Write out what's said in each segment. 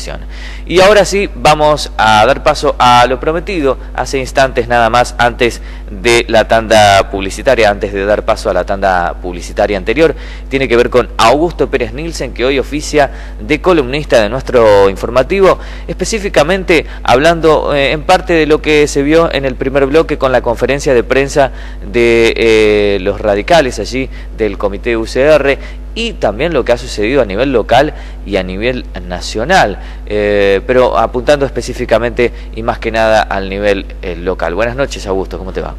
elección. Y ahora sí, vamos a dar paso a lo prometido hace instantes nada más antes de la tanda publicitaria, antes de dar paso a la tanda publicitaria anterior. Tiene que ver con Augusto Pérez Nielsen, que hoy oficia de columnista de nuestro informativo, específicamente hablando en parte de lo que se vio en el primer bloque con la conferencia de prensa de los radicales allí del Comité UCR, y también lo que ha sucedido a nivel local y a nivel nacional, pero apuntando específicamente y más que nada al nivel local. Buenas noches, Augusto, ¿cómo te va?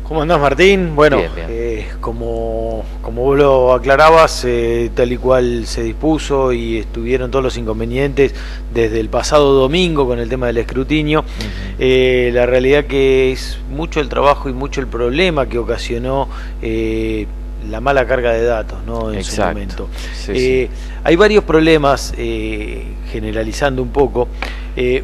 ¿Cómo andás, Martín? Bueno, bien. Como vos lo aclarabas, tal y cual se dispuso y estuvieron todos los inconvenientes desde el pasado domingo con el tema del escrutinio. La realidad que es mucho el trabajo y mucho el problema que ocasionó la mala carga de datos, ¿no? En su momento. Sí. Hay varios problemas, generalizando un poco.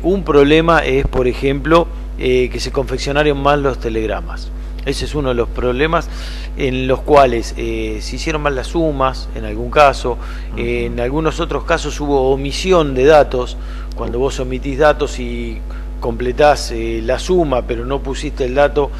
Un problema es, por ejemplo, que se confeccionaron mal los telegramas. Ese es uno de los problemas en los cuales se hicieron mal las sumas, en algún caso. En algunos otros casos hubo omisión de datos. Cuando vos omitís datos y completás la suma pero no pusiste el dato,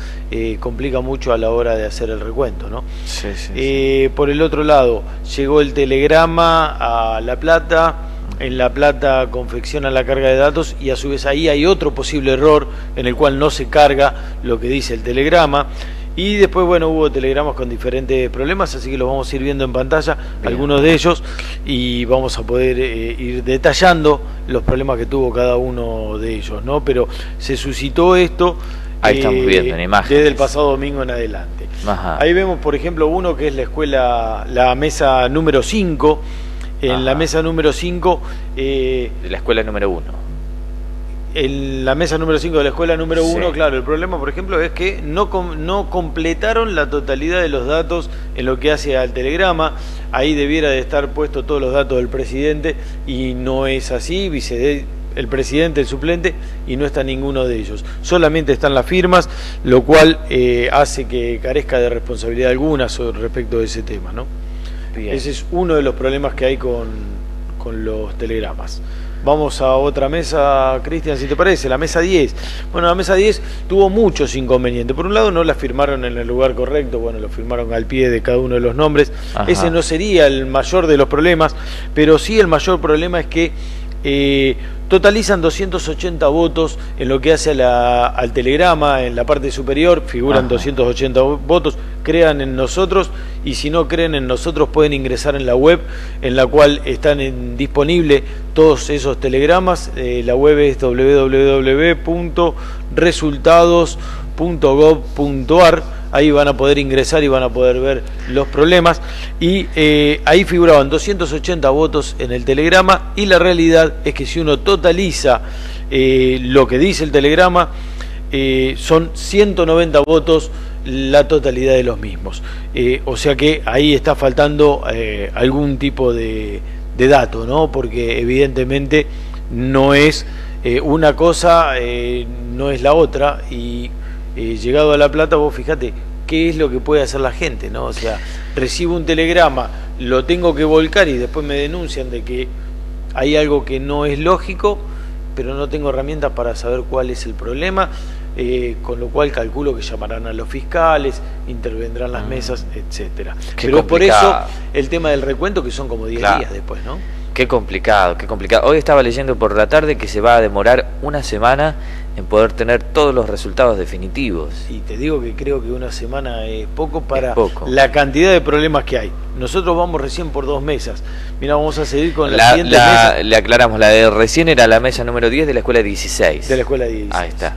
complica mucho a la hora de hacer el recuento, ¿no? Sí. Por el otro lado, llegó el telegrama a La Plata. En La Plata confecciona la carga de datos y a su vez ahí hay otro posible error en el cual no se carga lo que dice el telegrama. Y después, bueno, hubo telegramas con diferentes problemas, así que los vamos a ir viendo en pantalla, algunos de ellos, y vamos a poder ir detallando los problemas que tuvo cada uno de ellos, ¿no? Pero se suscitó esto. Ahí estamos viendo en imágenes. Desde el pasado domingo en adelante. Ajá. Ahí vemos, por ejemplo, uno que es la mesa número 5. En la mesa número 5... de la escuela número 1. En la mesa número 5 de la escuela número 1, claro, el problema, por ejemplo, es que no completaron la totalidad de los datos en lo que hace al telegrama. Ahí debiera de estar puesto todos los datos del presidente y no es así, el presidente, el suplente, y no está ninguno de ellos. Solamente están las firmas, lo cual hace que carezca de responsabilidad alguna respecto de ese tema, ¿no? Bien. Ese es uno de los problemas que hay con los telegramas. Vamos a otra mesa, Cristian, si te parece, la mesa 10. Bueno, la mesa 10 tuvo muchos inconvenientes. Por un lado, no la firmaron en el lugar correcto, bueno, lo firmaron al pie de cada uno de los nombres. Ajá. Ese no sería el mayor de los problemas, pero sí el mayor problema es que totalizan 280 votos en lo que hace al telegrama. En la parte superior figuran 280 votos. Crean en nosotros, y si no creen en nosotros pueden ingresar en la web en la cual están disponibles todos esos telegramas. La web es www.resultados.gov.ar. Ahí van a poder ingresar y van a poder ver los problemas. Y ahí figuraban 280 votos en el telegrama, y la realidad es que si uno totaliza lo que dice el telegrama, son 190 votos la totalidad de los mismos. O sea que ahí está faltando algún tipo de dato, ¿no? Porque evidentemente no es una cosa, no es la otra. Y llegado a La Plata, vos fíjate qué es lo que puede hacer la gente, ¿no? O sea, recibo un telegrama, lo tengo que volcar y después me denuncian de que hay algo que no es lógico, pero no tengo herramientas para saber cuál es el problema. Con lo cual calculo que llamarán a los fiscales, intervendrán las mesas, etcétera. Pero complicado. Por eso el tema del recuento, que son como 10 días después, ¿no? Qué complicado, qué complicado. Hoy estaba leyendo por la tarde que se va a demorar una semana en poder tener todos los resultados definitivos. Y te digo que creo que una semana es poco para la cantidad de problemas que hay. Nosotros vamos recién por 2 mesas. Mira, vamos a seguir con la siguiente mesa. Le aclaramos, la de recién era la mesa número 10 de la escuela 16. De la escuela 16. Ahí está.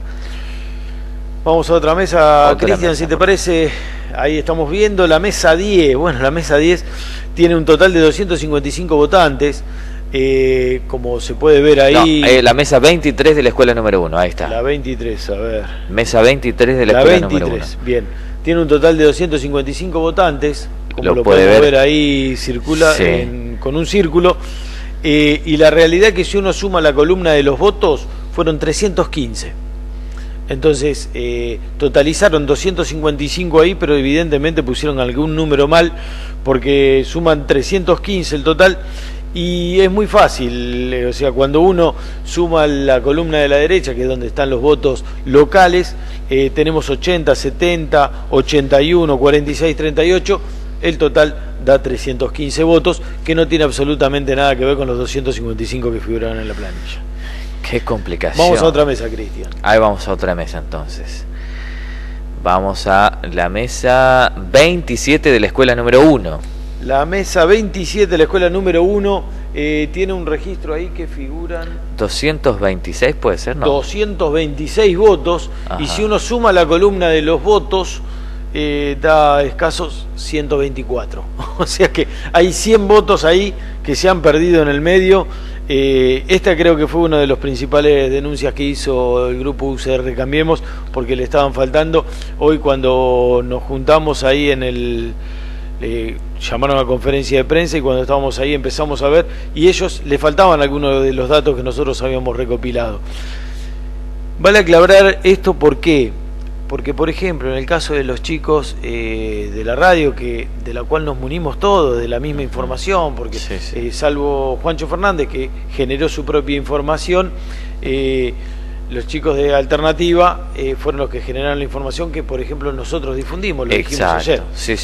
Vamos a otra mesa, Cristian, si te parece. Ahí estamos viendo la mesa 10. Bueno, la mesa 10 tiene un total de 255 votantes. Como se puede ver ahí... No, la mesa 23 de la escuela número 1, ahí está. La 23, a ver. Mesa 23 de la escuela número 1. Bien. Tiene un total de 255 votantes. Como lo podemos ver ahí, circula con un círculo. Y la realidad es que si uno suma la columna de los votos, fueron 315. Entonces, totalizaron 255 ahí, pero evidentemente pusieron algún número mal, porque suman 315 el total, Y es muy fácil, o sea, cuando uno suma la columna de la derecha, que es donde están los votos locales, tenemos 80, 70, 81, 46, 38, el total da 315 votos, que no tiene absolutamente nada que ver con los 255 que figuraron en la planilla. Qué complicación. Vamos a otra mesa, Cristian. Ahí vamos a otra mesa entonces. Vamos a la mesa 27 de la escuela número 1. La mesa 27 de la escuela número 1 tiene un registro ahí que figuran 226, puede ser, ¿no? 226 votos. Ajá. Y si uno suma la columna de los votos, da escasos 124. O sea que hay 100 votos ahí que se han perdido en el medio. Esta creo que fue una de las principales denuncias que hizo el grupo UCR Cambiemos, porque le estaban faltando. Hoy cuando nos juntamos ahí en el... llamaron a conferencia de prensa y cuando estábamos ahí empezamos a ver, y ellos le faltaban algunos de los datos que nosotros habíamos recopilado. Vale aclarar esto, ¿por qué? Porque, por ejemplo, en el caso de los chicos de la radio, de la cual nos munimos todos de la misma información, porque sí. Salvo Juancho Fernández, que generó su propia información, los chicos de Alternativa fueron los que generaron la información que, por ejemplo, nosotros difundimos, lo dijimos ayer. Sí.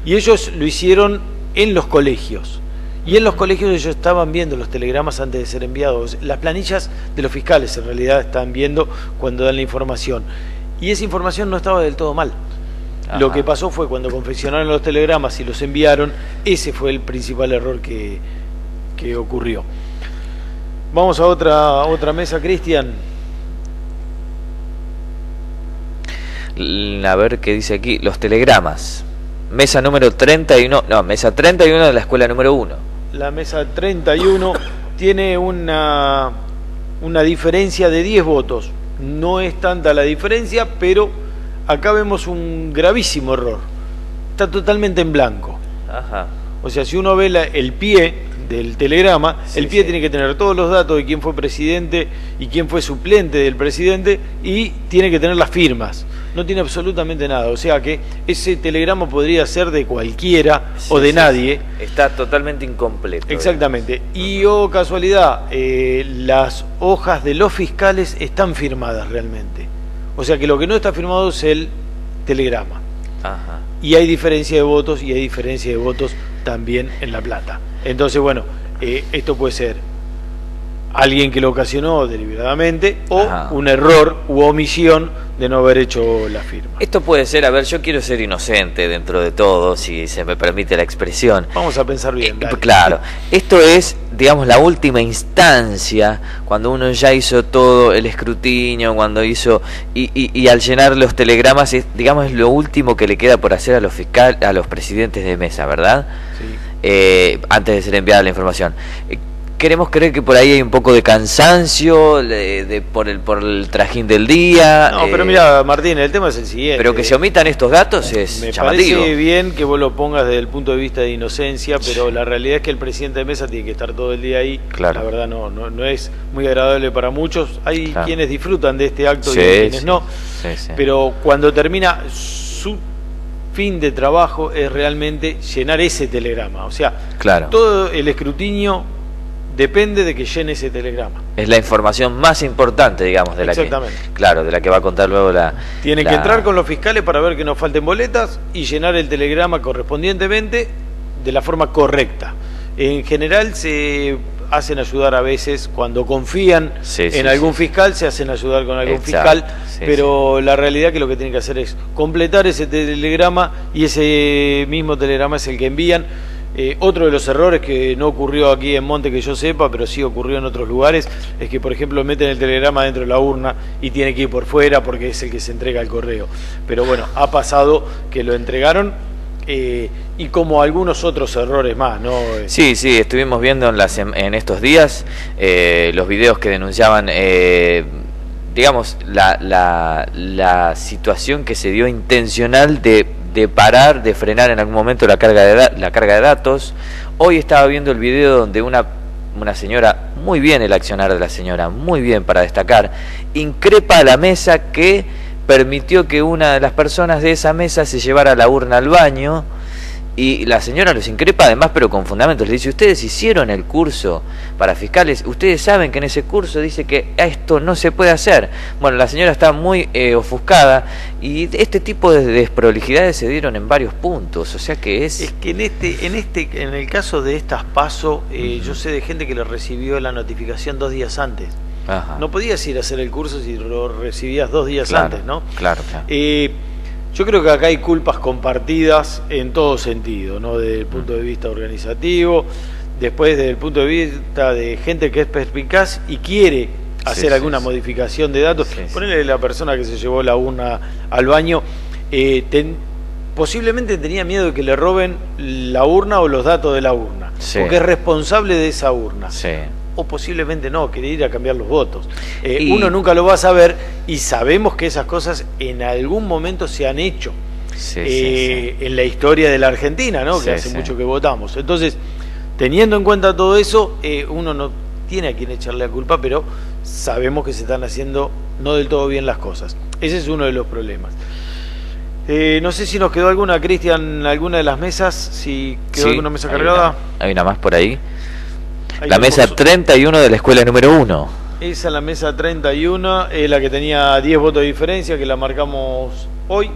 Y ellos lo hicieron en los colegios. Y en los colegios ellos estaban viendo los telegramas antes de ser enviados. Las planillas de los fiscales en realidad estaban viendo cuando dan la información. Y esa información no estaba del todo mal. Ajá. Lo que pasó fue cuando confeccionaron los telegramas y los enviaron, ese fue el principal error que ocurrió. Vamos a otra mesa, Cristian. A ver qué dice aquí. Los telegramas. Mesa número 31. No, mesa 31 de la escuela número 1. La mesa 31 tiene una diferencia de 10 votos. No es tanta la diferencia, pero acá vemos un gravísimo error. Está totalmente en blanco. Ajá. O sea, si uno ve el pie del telegrama, el pie tiene que tener todos los datos de quién fue presidente y quién fue suplente del presidente, y tiene que tener las firmas. No tiene absolutamente nada. O sea que ese telegrama podría ser de cualquiera o de nadie. Está totalmente incompleto. Exactamente. Y casualidad, las hojas de los fiscales están firmadas realmente. O sea que lo que no está firmado es el telegrama. Ajá. Y hay diferencia de votos, y hay diferencia de votos también en La Plata. Entonces, bueno, esto puede ser alguien que lo ocasionó deliberadamente o un error u omisión de no haber hecho la firma. Esto puede ser, a ver, yo quiero ser inocente dentro de todo, si se me permite la expresión. Vamos a pensar bien. Claro, esto es, digamos, la última instancia, cuando uno ya hizo todo el escrutinio, cuando hizo, y al llenar los telegramas, es, digamos, es lo último que le queda por hacer a los fiscales, a los presidentes de mesa, ¿verdad? Sí. Antes de ser enviada la información. Queremos creer que por ahí hay un poco de cansancio por el trajín del día. No, pero mira, Martín, el tema es el siguiente. Pero que se omitan estos datos es llamativo. Me parece bien que vos lo pongas desde el punto de vista de inocencia, pero la realidad es que el presidente de mesa tiene que estar todo el día ahí. Claro. La verdad no es muy agradable para muchos. Hay quienes disfrutan de este acto y quienes no. Sí. Pero cuando termina su fin de trabajo es realmente llenar ese telegrama. O sea, todo el escrutinio depende de que llene ese telegrama. Es la información más importante, digamos, de la que va a contar luego la... Tienen que entrar con los fiscales para ver que no falten boletas y llenar el telegrama correspondientemente de la forma correcta. En general se hacen ayudar a veces cuando confían en algún fiscal, se hacen ayudar con algún fiscal, pero la realidad que lo que tienen que hacer es completar ese telegrama, y ese mismo telegrama es el que envían. Otro de los errores que no ocurrió aquí en Monte que yo sepa, pero sí ocurrió en otros lugares, es que, por ejemplo, meten el telegrama dentro de la urna y tiene que ir por fuera porque es el que se entrega al correo. Pero bueno, ha pasado que lo entregaron, y como algunos otros errores más, ¿no? Sí, estuvimos viendo en estos días los videos que denunciaban, digamos, la situación que se dio intencional de parar, de frenar en algún momento la carga de datos. Hoy estaba viendo el video donde una señora, muy bien el accionar de la señora, muy bien para destacar, increpa a la mesa que permitió que una de las personas de esa mesa se llevara la urna al baño, Y la señora los increpa además, pero con fundamentos. Le dice, ustedes hicieron el curso para fiscales, ustedes saben que en ese curso dice que esto no se puede hacer. Bueno, la señora está muy ofuscada, y este tipo de desprolijidades se dieron en varios puntos. O sea que es que en el caso de estas PASO, yo sé de gente que le recibió la notificación 2 días antes. Ajá. No podías ir a hacer el curso si lo recibías 2 días antes, ¿no? Claro. Yo creo que acá hay culpas compartidas en todo sentido, ¿no? Desde el punto de vista organizativo, después desde el punto de vista de gente que es perspicaz y quiere hacer alguna modificación de datos. Ponele la persona que se llevó la urna al baño, posiblemente tenía miedo de que le roben la urna o los datos de la urna, porque es responsable de esa urna. O posiblemente no, quería ir a cambiar los votos. Uno nunca lo va a saber, y sabemos que esas cosas en algún momento se han hecho en la historia de la Argentina, ¿no? Que hace mucho que votamos. Entonces, teniendo en cuenta todo eso, uno no tiene a quien echarle la culpa, pero sabemos que se están haciendo no del todo bien las cosas. Ese es uno de los problemas. No sé si nos quedó alguna, Cristian, alguna de las mesas, si quedó alguna mesa cargada. Hay una más por ahí. La mesa 31 de la escuela número 1. Esa es la mesa 31, la que tenía 10 votos de diferencia, que la marcamos hoy.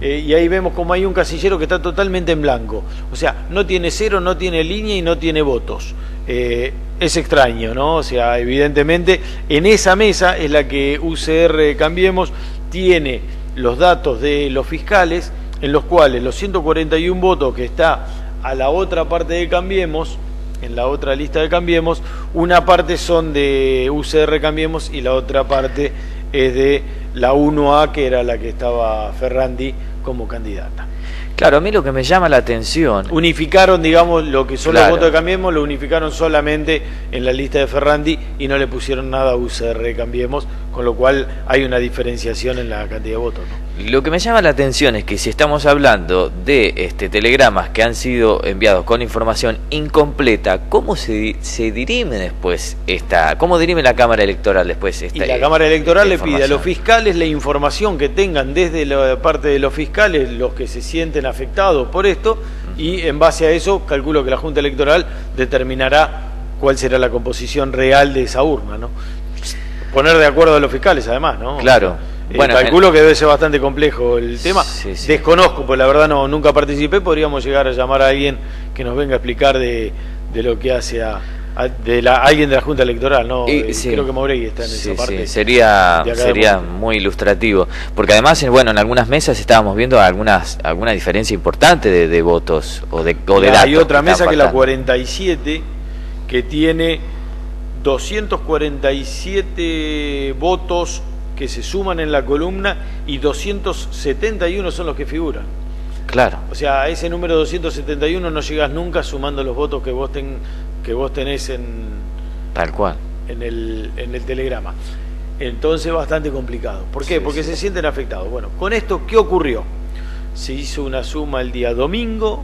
Y ahí vemos como hay un casillero que está totalmente en blanco. O sea, no tiene cero, no tiene línea y no tiene votos. Es extraño, ¿no? O sea, evidentemente en esa mesa es la que UCR Cambiemos tiene los datos de los fiscales, en los cuales los 141 votos que está a la otra parte de Cambiemos, en la otra lista de Cambiemos, una parte son de UCR Cambiemos y la otra parte es de la 1A, que era la que estaba Ferrandi como candidata. Claro, a mí lo que me llama la atención... Unificaron, digamos, lo que son los votos de Cambiemos, lo unificaron solamente en la lista de Ferrandi y no le pusieron nada a UCR Cambiemos, con lo cual hay una diferenciación en la cantidad de votos, ¿no? Lo que me llama la atención es que si estamos hablando de telegramas que han sido enviados con información incompleta, ¿cómo se dirime después cómo dirime la Cámara Electoral después esta? Y la Cámara Electoral le pide a los fiscales la información que tengan desde la parte de los fiscales, los que se sienten afectados por esto, y en base a eso calculo que la Junta Electoral determinará cuál será la composición real de esa urna, ¿no? Poner de acuerdo a los fiscales, además, ¿no? Claro. Bueno, calculo que debe ser bastante complejo el tema. Desconozco, pues la verdad nunca participé. Podríamos llegar a llamar a alguien que nos venga a explicar de lo que hace alguien de la Junta Electoral, ¿no? Creo que Mauregui está en esa parte. Sería muy ilustrativo, porque además, en algunas mesas estábamos viendo alguna diferencia importante de votos o de datos. Hay otra mesa que es la 47, que tiene 247 votos que se suman en la columna y 271 son los que figuran. Claro. O sea, a ese número 271 no llegas nunca sumando los votos que vos tenés tal cual en el telegrama. Entonces bastante complicado. ¿Por qué? Porque se sienten afectados. Bueno, con esto, ¿qué ocurrió? Se hizo una suma el día domingo,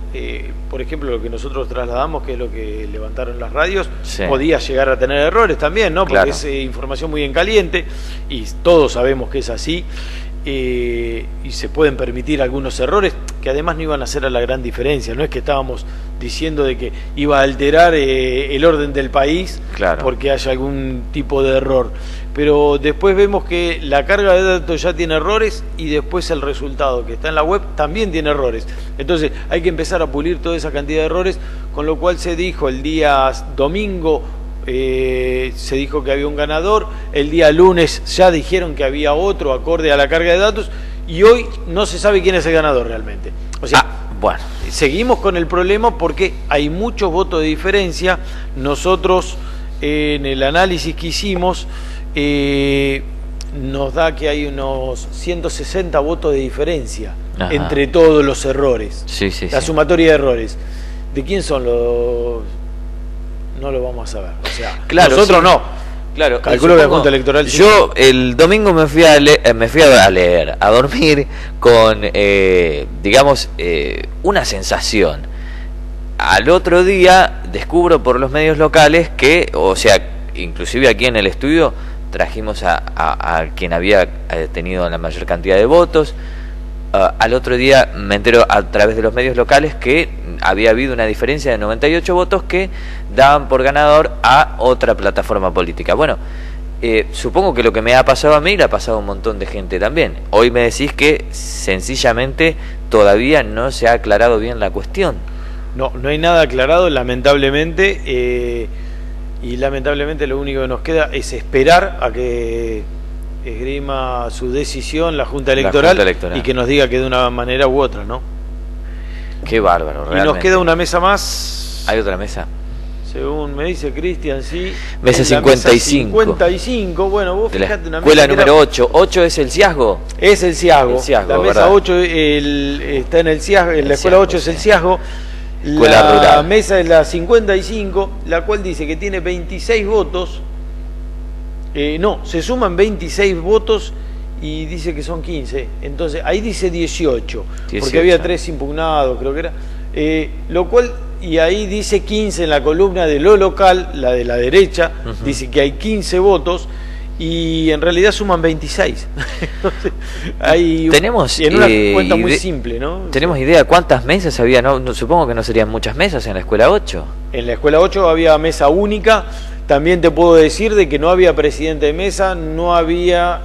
por ejemplo, lo que nosotros trasladamos, que es lo que levantaron las radios, podía llegar a tener errores también, ¿no? Porque es información muy en caliente, y todos sabemos que es así, y se pueden permitir algunos errores, que además no iban a hacer a la gran diferencia. No es que estábamos diciendo de que iba a alterar el orden del país porque haya algún tipo de error. Pero después vemos que la carga de datos ya tiene errores, y después el resultado que está en la web también tiene errores. Entonces hay que empezar a pulir toda esa cantidad de errores, con lo cual se dijo el día domingo, se dijo que había un ganador, el día lunes ya dijeron que había otro acorde a la carga de datos, y hoy no se sabe quién es el ganador realmente. O sea, seguimos con el problema porque hay muchos votos de diferencia. Nosotros en el análisis que hicimos nos da que hay unos 160 votos de diferencia entre todos los errores. La sumatoria de errores. ¿De quién son los? No lo vamos a saber. O sea, nosotros no. Claro, calculo que la Junta Electoral... Yo el domingo me fui a leer, a dormir con, una sensación. Al otro día descubro por los medios locales que, o sea, inclusive aquí en el estudio trajimos a quien había tenido la mayor cantidad de votos. al otro día me entero a través de los medios locales que había habido una diferencia de 98 votos que daban por ganador a otra plataforma política. Bueno, supongo que lo que me ha pasado a mí le ha pasado a un montón de gente también. Hoy me decís que sencillamente todavía no se ha aclarado bien la cuestión. No hay nada aclarado, lamentablemente, y lamentablemente lo único que nos queda es esperar a que esgrima su decisión la Junta Electoral, y que nos diga que de una manera u otra, ¿no? Qué bárbaro, realmente. Y nos queda una mesa más. ¿Hay otra mesa? Según me dice Cristian, sí. Mesa 55. Mesa 55, bueno, vos fíjate, una escuela número 8. ¿8 es el Ciazgo? Es el Ciazgo. La mesa ¿verdad? 8 está en el Ciazgo, en la escuela 8 es el Ciazgo. Escuela rural. Mesa es la 55, la cual dice que tiene 26 votos. Se suman 26 votos y dice que son 15. Entonces, ahí dice 18, porque había 3 impugnados, creo que era. Lo cual, y ahí dice 15 en la columna de lo local, la de la derecha, dice que hay 15 votos y en realidad suman 26. Entonces, tenemos, y en una cuenta muy simple, ¿no? ¿Tenemos idea cuántas mesas había? No, supongo que no serían muchas mesas en la escuela 8. En la escuela 8 había mesa única. También te puedo decir de que no había presidente de mesa, no había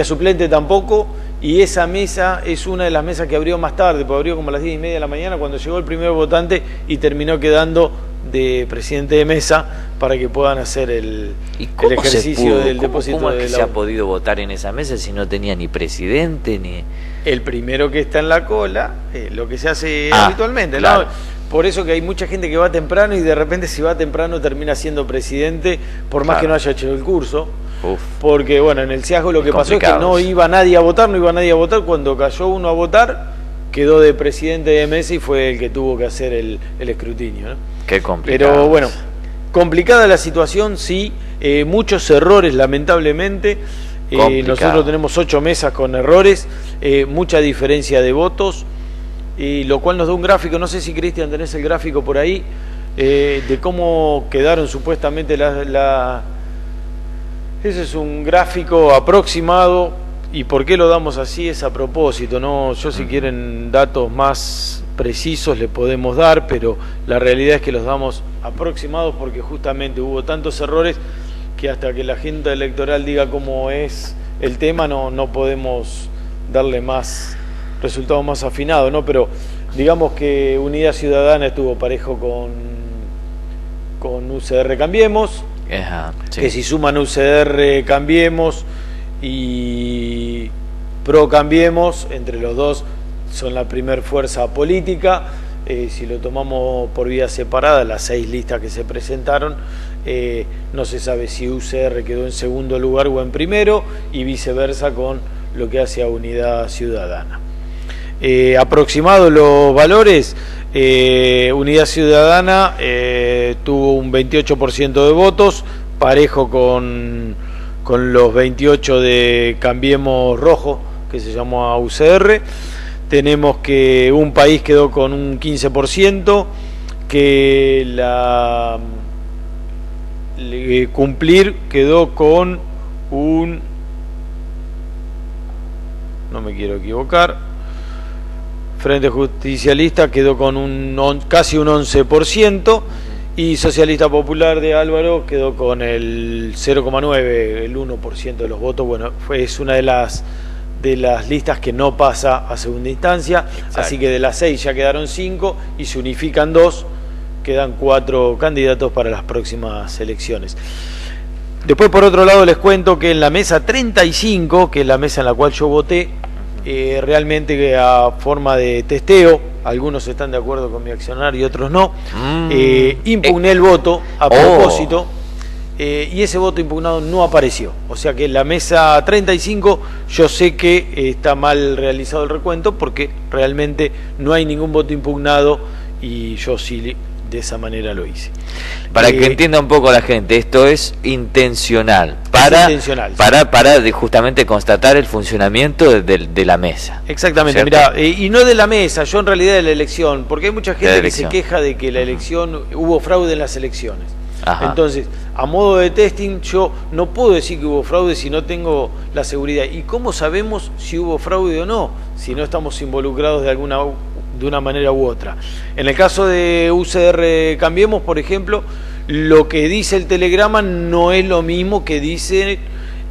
suplente tampoco, y esa mesa es una de las mesas que abrió más tarde, porque abrió como a las 10:30 de la mañana cuando llegó el primer votante y terminó quedando de presidente de mesa para que puedan hacer el ejercicio del depósito. ¿Cómo es que se ha podido votar en esa mesa si no tenía ni presidente ni...? El primero que está en la cola, lo que se hace habitualmente, claro. ¿no? Por eso que hay mucha gente que va temprano y de repente si va temprano termina siendo presidente, por más que no haya hecho el curso. Porque bueno, en el Ciazgo lo que pasó es que no iba nadie a votar, cuando cayó uno a votar, quedó de presidente de mesa y fue el que tuvo que hacer el escrutinio, ¿no? Qué complicado. Pero bueno, complicada la situación, sí, muchos errores lamentablemente. Nosotros tenemos 8 mesas con errores, mucha diferencia de votos, y lo cual nos da un gráfico, no sé si Cristian tenés el gráfico por ahí, de cómo quedaron supuestamente ese es un gráfico aproximado, y por qué lo damos así es a propósito, ¿no? Yo si quieren datos más precisos le podemos dar, pero la realidad es que los damos aproximados porque justamente hubo tantos errores que hasta que la Junta Electoral diga cómo es el tema no podemos darle más resultados más afinados, ¿no? Pero digamos que Unidad Ciudadana estuvo parejo con UCR Cambiemos, que si suman UCR Cambiemos y Pro Cambiemos, entre los dos son la primer fuerza política. Si lo tomamos por vía separada, las 6 listas que se presentaron, no se sabe si UCR quedó en segundo lugar o en primero, y viceversa con lo que hace a Unidad Ciudadana. Aproximados los valores, Unidad Ciudadana tuvo un 28% de votos, parejo con los 28 de Cambiemos Rojo, que se llamó a UCR. Tenemos que Un País quedó con un 15%, que Cumplir quedó con no me quiero equivocar, Frente Justicialista quedó con casi un 11%, y Socialista Popular de Álvaro quedó con el 0,9%, el 1% de los votos. Bueno, es una de las listas que no pasa a segunda instancia. Exacto. Así que de las 6 ya quedaron 5 y se unifican 2, quedan 4 candidatos para las próximas elecciones. Después, por otro lado, les cuento que en la mesa 35, que es la mesa en la cual yo voté, realmente a forma de testeo, algunos están de acuerdo con mi accionar y otros no, impugné el voto a propósito. Y ese voto impugnado no apareció. O sea que en la mesa 35 yo sé que está mal realizado el recuento, porque realmente no hay ningún voto impugnado, y yo sí de esa manera lo hice. Para que entienda un poco la gente, esto es intencional, para justamente constatar el funcionamiento de la mesa. Exactamente, mirá, y no de la mesa, yo en realidad de la elección, porque hay mucha gente que se queja de que la elección, hubo fraude en las elecciones. Ajá. Entonces, a modo de testing, yo no puedo decir que hubo fraude si no tengo la seguridad. ¿Y cómo sabemos si hubo fraude o no? Si no estamos involucrados de una manera u otra. En el caso de UCR Cambiemos, por ejemplo, lo que dice el telegrama no es lo mismo que dicen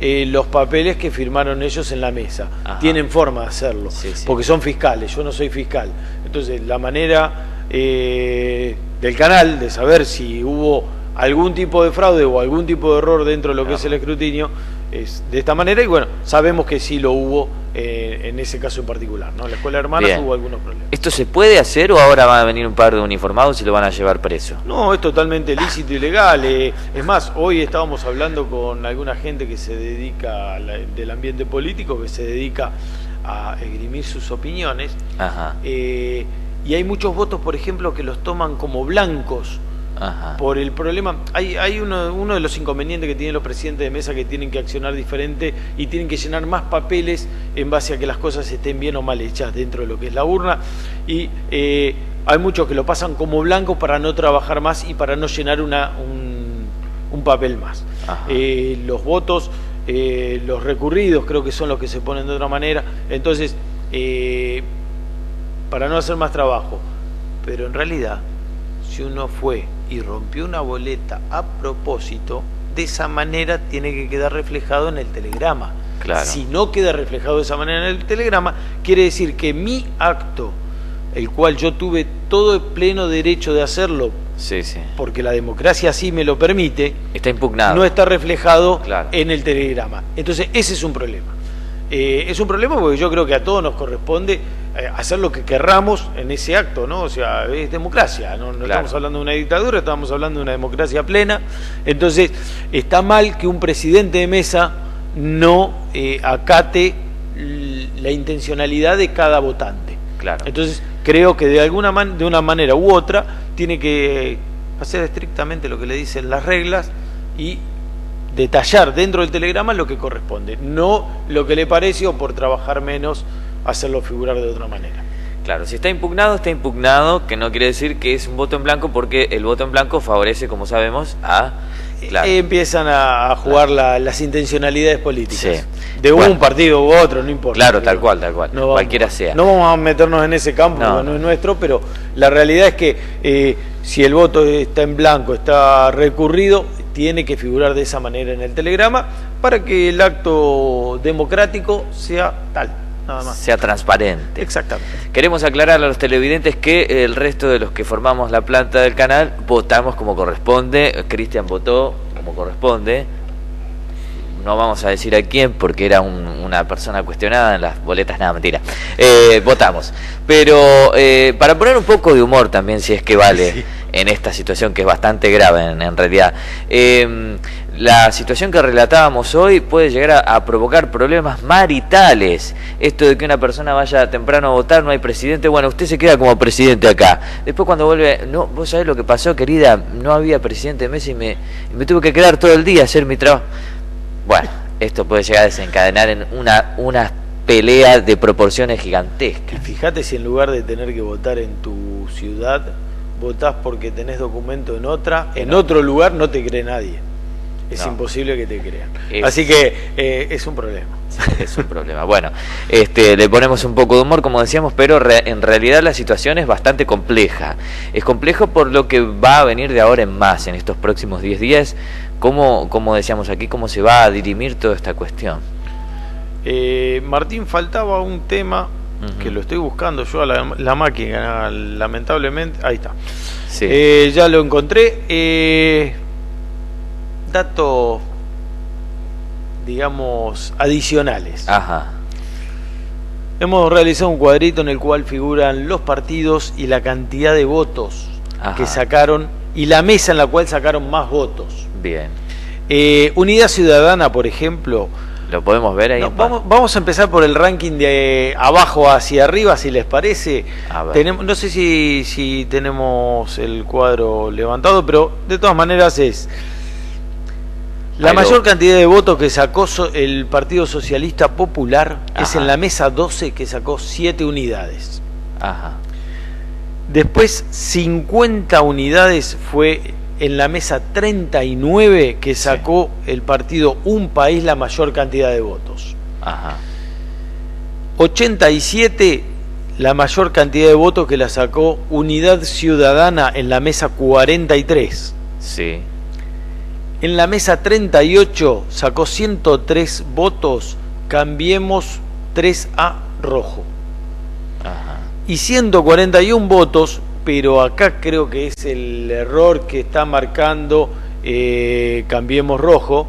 los papeles que firmaron ellos en la mesa. Ajá. Tienen forma de hacerlo, sí, sí, porque son fiscales, yo no soy fiscal. Entonces, la manera del canal de saber si hubo algún tipo de fraude o algún tipo de error dentro de lo que es el escrutinio es de esta manera, y bueno, sabemos que sí lo hubo en ese caso en particular, ¿no? En la escuela de hermanas hubo algunos problemas. ¿Esto se puede hacer o ahora van a venir un par de uniformados y lo van a llevar preso? No, es totalmente lícito y legal. Es más, hoy estábamos hablando con alguna gente que se dedica del ambiente político, que se dedica a esgrimir sus opiniones. Ajá. Y hay muchos votos, por ejemplo, que los toman como blancos. Ajá. Por el problema, hay uno de los inconvenientes que tienen los presidentes de mesa, que tienen que accionar diferente y tienen que llenar más papeles en base a que las cosas estén bien o mal hechas dentro de lo que es la urna, y hay muchos que lo pasan como blanco para no trabajar más y para no llenar un papel más. Los votos, los recurridos creo que son los que se ponen de otra manera, entonces para no hacer más trabajo, pero en realidad si uno fue y rompió una boleta a propósito, de esa manera tiene que quedar reflejado en el telegrama. Claro. Si no queda reflejado de esa manera en el telegrama, quiere decir que mi acto, el cual yo tuve todo el pleno derecho de hacerlo, sí, sí, porque la democracia así me lo permite, está impugnado, no está reflejado claro. en el telegrama. Entonces ese es un problema. Es un problema porque yo creo que a todos nos corresponde hacer lo que querramos en ese acto, ¿no? O sea, es democracia, no claro. Estamos hablando de una dictadura, estamos hablando de una democracia plena. Entonces, está mal que un presidente de mesa no acate la intencionalidad de cada votante. Claro. Entonces, creo que de una manera u otra tiene que hacer estrictamente lo que le dicen las reglas y detallar dentro del telegrama lo que corresponde, no lo que le parece, o por trabajar menos hacerlo figurar de otra manera. Claro, si está impugnado, que no quiere decir que es un voto en blanco, porque el voto en blanco favorece, como sabemos, a... Claro. Empiezan a jugar las intencionalidades políticas, sí. de un partido u otro, no importa. Claro, tal cual, no cualquiera sea. No vamos a meternos en ese campo, no es nuestro, pero la realidad es que si el voto está en blanco, está recurrido, tiene que figurar de esa manera en el telegrama para que el acto democrático sea tal, nada más. Sea transparente. Exactamente. Queremos aclarar a los televidentes que el resto de los que formamos la planta del canal votamos como corresponde. Cristian votó como corresponde. No vamos a decir a quién porque era una persona cuestionada en las boletas, nada, mentira. Votamos. Pero para poner un poco de humor también, si es que vale, sí, en esta situación que es bastante grave en realidad. La situación que relatábamos hoy puede llegar a provocar problemas maritales. Esto de que una persona vaya temprano a votar, no hay presidente, bueno, usted se queda como presidente acá. Después cuando vuelve, no, vos sabés lo que pasó, querida, no había presidente de mesa y me tuve que quedar todo el día a hacer mi trabajo. Bueno, esto puede llegar a desencadenar en una pelea de proporciones gigantescas. Y fíjate si en lugar de tener que votar en tu ciudad, votás porque tenés documento en otra, en otro lugar no te cree nadie. Es imposible que te crean. Así que es un problema. Es un problema. Bueno, le ponemos un poco de humor, como decíamos, pero en realidad la situación es bastante compleja. Es complejo por lo que va a venir de ahora en más, en estos próximos 10 días. Como decíamos aquí, ¿cómo se va a dirimir toda esta cuestión? Martín, faltaba un tema que lo estoy buscando yo a la máquina, lamentablemente. Ahí está. Sí. Ya lo encontré. Datos, digamos, adicionales. Ajá. Hemos realizado un cuadrito en el cual figuran los partidos y la cantidad de votos que sacaron y la mesa en la cual sacaron más votos. Bien. Unidad Ciudadana, por ejemplo. ¿Lo podemos ver ahí? No, vamos a empezar por el ranking de abajo hacia arriba, si les parece. No sé si tenemos el cuadro levantado, pero de todas maneras es... La mayor cantidad de votos que sacó el Partido Socialista Popular es en la mesa 12, que sacó 7 unidades. Ajá. Después 50 unidades fue en la mesa 39 que sacó el partido Un País la mayor cantidad de votos. Ajá. 87 la mayor cantidad de votos que la sacó Unidad Ciudadana en la mesa 43. Sí. En la mesa 38 sacó 103 votos Cambiemos 3A Rojo. Ajá. Y 141 votos, pero acá creo que es el error que está marcando Cambiemos Rojo,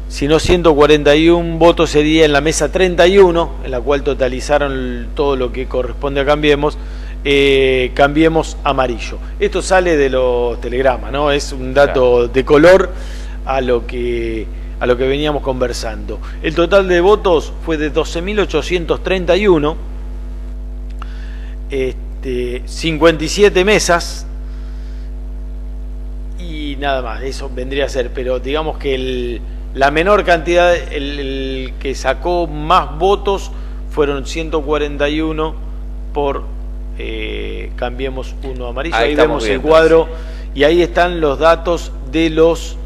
sino 141 votos sería en la mesa 31, en la cual totalizaron todo lo que corresponde a Cambiemos, Cambiemos Amarillo. Esto sale de los telegramas, ¿no? Es un dato de color a lo que veníamos conversando. El total de votos fue de 12.831, 57 mesas y nada más, eso vendría a ser, pero digamos que la menor cantidad, el que sacó más votos fueron 141 por Cambiemos Uno Amarillo. Ahí vemos el cuadro, sí. Y ahí están los datos de los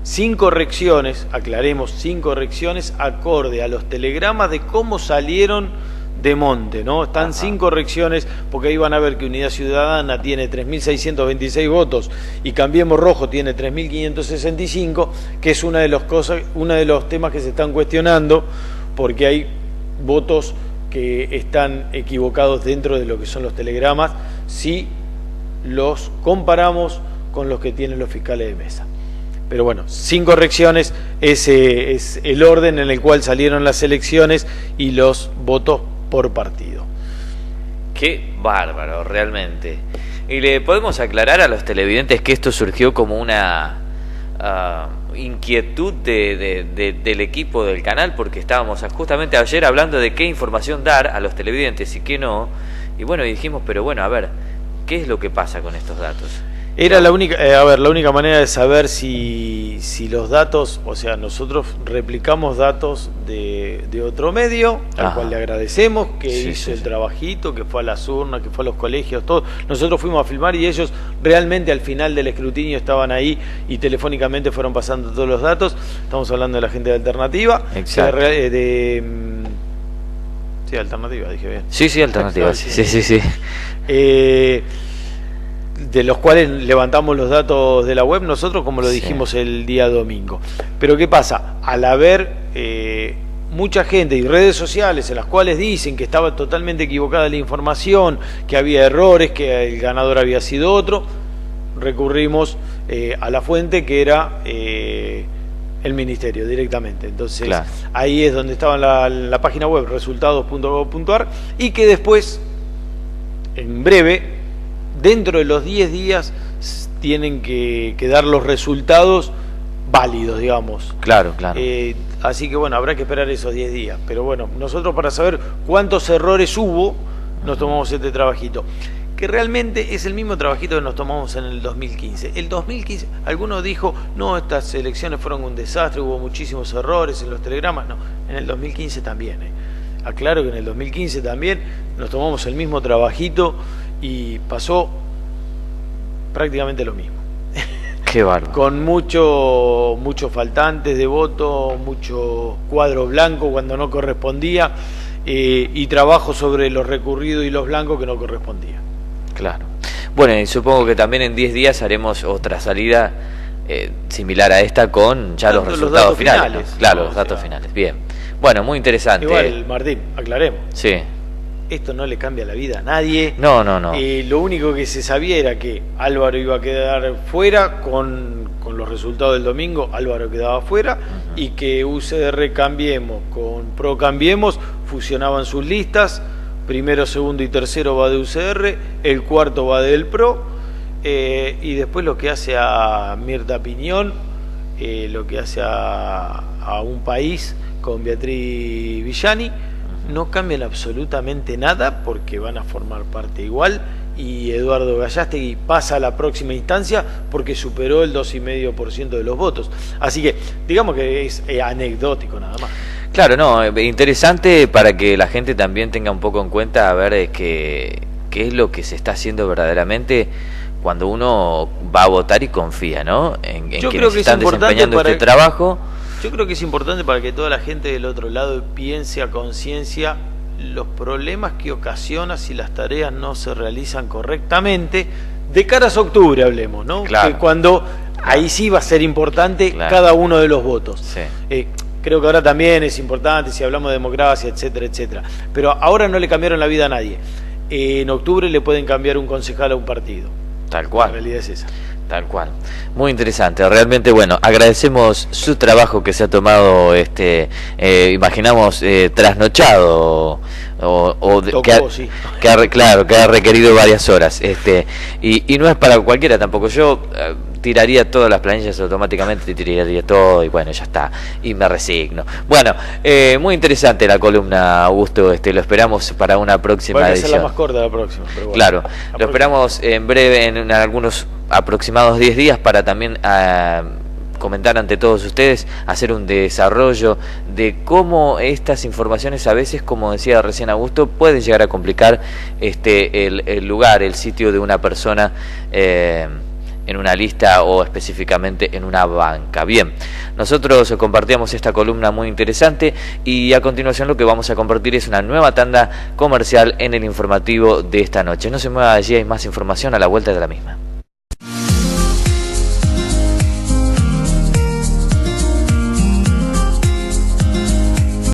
5 correcciones, aclaremos, 5 correcciones acorde a los telegramas de cómo salieron de monte, ¿no? Están 5 correcciones, porque ahí van a ver que Unidad Ciudadana tiene 3.626 votos y Cambiemos Rojo tiene 3.565, que es uno de los temas que se están cuestionando, porque hay votos que están equivocados dentro de lo que son los telegramas, si los comparamos con los que tienen los fiscales de mesa. Pero bueno, 5 correcciones, ese es el orden en el cual salieron las elecciones y los votos por partido. Qué bárbaro, realmente. Y le podemos aclarar a los televidentes que esto surgió como una inquietud del equipo del canal, porque estábamos justamente ayer hablando de qué información dar a los televidentes y qué no. Y bueno, dijimos, pero bueno, a ver, ¿qué es lo que pasa con estos datos? Era la única manera de saber si los datos, o sea, nosotros replicamos datos de otro medio, al cual le agradecemos, que hizo el trabajito, que fue a las urnas, que fue a los colegios, todo. Nosotros fuimos a filmar y ellos realmente al final del escrutinio estaban ahí y telefónicamente fueron pasando todos los datos. Estamos hablando de la gente de Alternativa. Exacto. Sí, Alternativa, dije bien. Sí, Alternativa, sí. De los cuales levantamos los datos de la web nosotros, como lo dijimos el día domingo. Pero ¿qué pasa? Al haber mucha gente y redes sociales en las cuales dicen que estaba totalmente equivocada la información, que había errores, que el ganador había sido otro, recurrimos a la fuente, que era el ministerio directamente. Entonces ahí es donde estaba la página web resultados.gov.ar, y que después, en breve, dentro de los 10 días tienen que dar los resultados válidos, digamos. Claro. Así que bueno, habrá que esperar esos 10 días. Pero bueno, nosotros, para saber cuántos errores hubo, nos tomamos este trabajito, que realmente es el mismo trabajito que nos tomamos en el 2015. El 2015, alguno dijo, no, estas elecciones fueron un desastre, hubo muchísimos errores en los telegramas. No, en el 2015 también. Aclaro que en el 2015 también nos tomamos el mismo trabajito y pasó prácticamente lo mismo. Qué bárbaro. Con muchos faltantes de voto, mucho cuadro blanco cuando no correspondía, y trabajo sobre los recurridos y los blancos que no correspondía. Claro. Bueno, y supongo que también en 10 días haremos otra salida similar a esta, con ya los resultados finales, ¿no? Claro, los datos finales. Bien. Bueno, muy interesante. Igual, Martín, aclaremos. Sí. Esto no le cambia la vida a nadie. No. Lo único que se sabía era que Álvaro iba a quedar fuera con los resultados del domingo. Álvaro quedaba fuera, y que UCR Cambiemos con PRO Cambiemos fusionaban sus listas. Primero, segundo y tercero va de UCR, el cuarto va del PRO, y después lo que hace a Mirta Piñón, lo que hace a Un País con Beatriz Villani, no cambian absolutamente nada, porque van a formar parte igual, y Eduardo Gallastegui pasa a la próxima instancia porque superó el 2,5% de los votos. Así que digamos que es anecdótico nada más. Claro, no, interesante para que la gente también tenga un poco en cuenta, a ver qué es lo que se está haciendo verdaderamente cuando uno va a votar y confía, ¿no? En Yo quienes creo que es están importante desempeñando para este trabajo. Yo creo que es importante para que toda la gente del otro lado piense a conciencia los problemas que ocasiona si las tareas no se realizan correctamente, de cara a octubre hablemos, ¿no? Claro. Que cuando ahí sí va a ser importante cada uno de los votos. Sí. Creo que ahora también es importante si hablamos de democracia, etcétera, etcétera. Pero ahora no le cambiaron la vida a nadie. En octubre le pueden cambiar un concejal a un partido. Tal cual. La realidad es esa. Tal cual. Muy interesante. Realmente, bueno, agradecemos su trabajo que se ha tomado, imaginamos, trasnochado Sí. Claro, que ha requerido varias horas. Y no es para cualquiera tampoco. Yo tiraría todas las planillas automáticamente, tiraría todo y bueno, ya está. Y me resigno. Bueno, muy interesante la columna, Augusto. Lo esperamos para una próxima edición. Va a ser la más corta la próxima. Pero bueno, claro, lo esperamos en breve, en algunos aproximados 10 días, para también comentar ante todos ustedes, hacer un desarrollo de cómo estas informaciones a veces, como decía recién Augusto, pueden llegar a complicar el lugar, el sitio de una persona en una lista o específicamente en una banca. Bien, nosotros compartíamos esta columna muy interesante y a continuación lo que vamos a compartir es una nueva tanda comercial en el informativo de esta noche. No se mueva, allí hay más información a la vuelta de la misma.